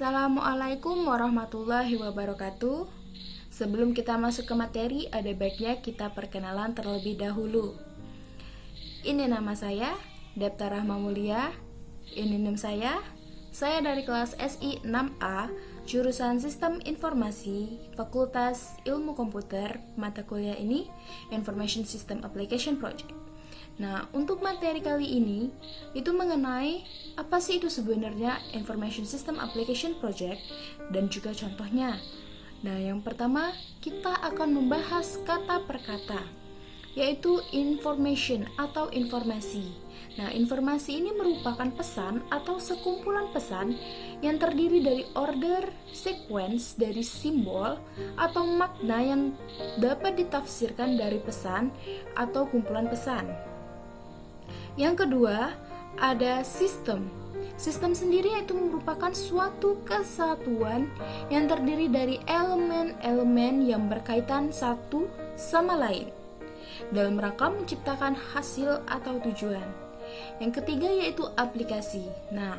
Assalamualaikum warahmatullahi wabarakatuh. Sebelum kita masuk ke materi, ada baiknya kita perkenalan terlebih dahulu. Ini nama saya, Depta Rahma Mulia. Ini NIM saya. Saya dari kelas SI 6A, jurusan Sistem Informasi, Fakultas Ilmu Komputer. Mata kuliah ini Information System Application Project. Nah, untuk materi kali ini itu mengenai apa sih itu sebenarnya Information System Application Project dan juga contohnya. Nah, yang pertama kita akan membahas kata per kata, yaitu information atau informasi. Nah, informasi ini merupakan pesan atau sekumpulan pesan yang terdiri dari order, sequence dari simbol atau makna yang dapat ditafsirkan dari pesan atau kumpulan pesan. Yang kedua, ada sistem. Sistem sendiri itu merupakan suatu kesatuan yang terdiri dari elemen-elemen yang berkaitan satu sama lain dalam rangka menciptakan hasil atau tujuan. Yang ketiga yaitu aplikasi. Nah,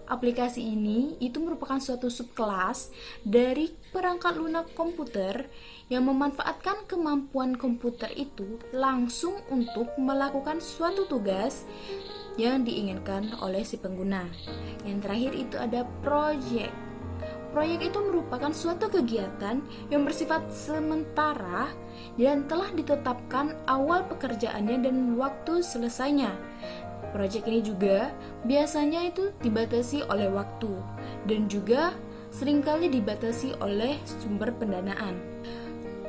aplikasi ini itu merupakan suatu subkelas dari perangkat lunak komputer yang memanfaatkan kemampuan komputer itu langsung untuk melakukan suatu tugas yang diinginkan oleh si pengguna. Yang terakhir itu ada proyek. Proyek itu merupakan suatu kegiatan yang bersifat sementara dan telah ditetapkan awal pekerjaannya dan waktu selesainya. Proyek ini juga biasanya itu dibatasi oleh waktu dan juga seringkali dibatasi oleh sumber pendanaan.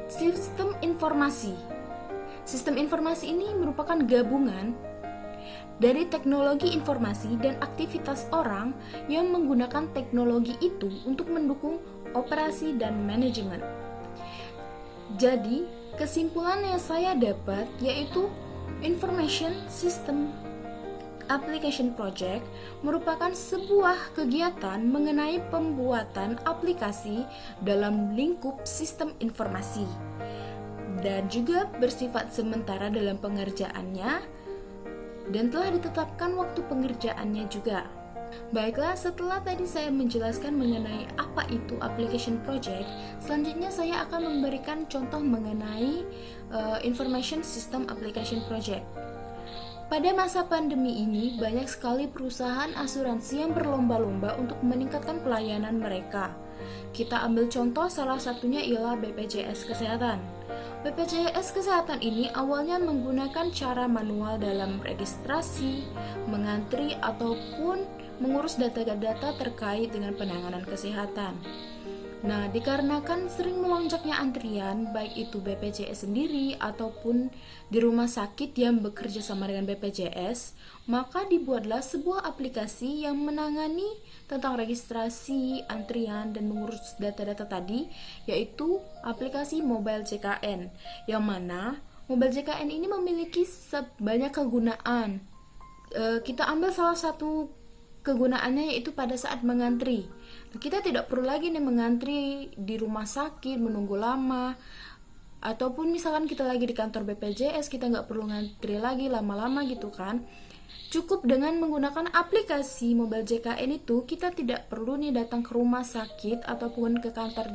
Sistem informasi. Sistem informasi ini merupakan gabungan dari teknologi informasi dan aktivitas orang yang menggunakan teknologi itu untuk mendukung operasi dan manajemen. Jadi, kesimpulan yang saya dapat yaitu Information System Application Project merupakan sebuah kegiatan mengenai pembuatan aplikasi dalam lingkup sistem informasi dan juga bersifat sementara dalam pengerjaannya dan telah ditetapkan waktu pengerjaannya juga. Baiklah, setelah tadi saya menjelaskan mengenai apa itu application project, selanjutnya saya akan memberikan contoh mengenai Information System Application Project. Pada masa pandemi ini, banyak sekali perusahaan asuransi yang berlomba-lomba untuk meningkatkan pelayanan mereka. Kita ambil contoh, salah satunya ialah BPJS Kesehatan. BPJS Kesehatan ini awalnya menggunakan cara manual dalam registrasi, mengantri, ataupun mengurus data-data terkait dengan penanganan kesehatan. Nah, dikarenakan sering melonjaknya antrian, baik itu BPJS sendiri ataupun di rumah sakit yang bekerja sama dengan BPJS, maka dibuatlah sebuah aplikasi yang menangani tentang registrasi, antrian, dan mengurus data-data tadi, yaitu aplikasi Mobile JKN, yang mana Mobile JKN ini memiliki banyak kegunaan. Kita ambil salah satu kegunaannya yaitu pada saat mengantri. Kita tidak perlu lagi nih mengantri di rumah sakit, menunggu lama, ataupun misalkan kita lagi di kantor BPJS, kita nggak perlu ngantri lagi lama-lama gitu kan. Cukup dengan menggunakan aplikasi Mobile JKN itu, kita tidak perlu nih datang ke rumah sakit ataupun ke kantor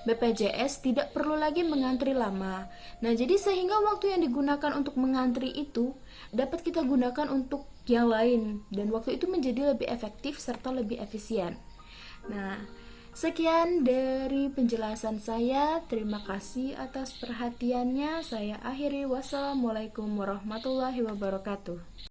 BPJS, tidak perlu lagi mengantri lama. Nah, jadi sehingga waktu yang digunakan untuk mengantri itu dapat kita gunakan untuk yang lain, dan waktu itu menjadi lebih efektif serta lebih efisien. Nah, sekian dari penjelasan saya. Terima kasih atas perhatiannya. Saya akhiri. Wassalamualaikum warahmatullahi wabarakatuh.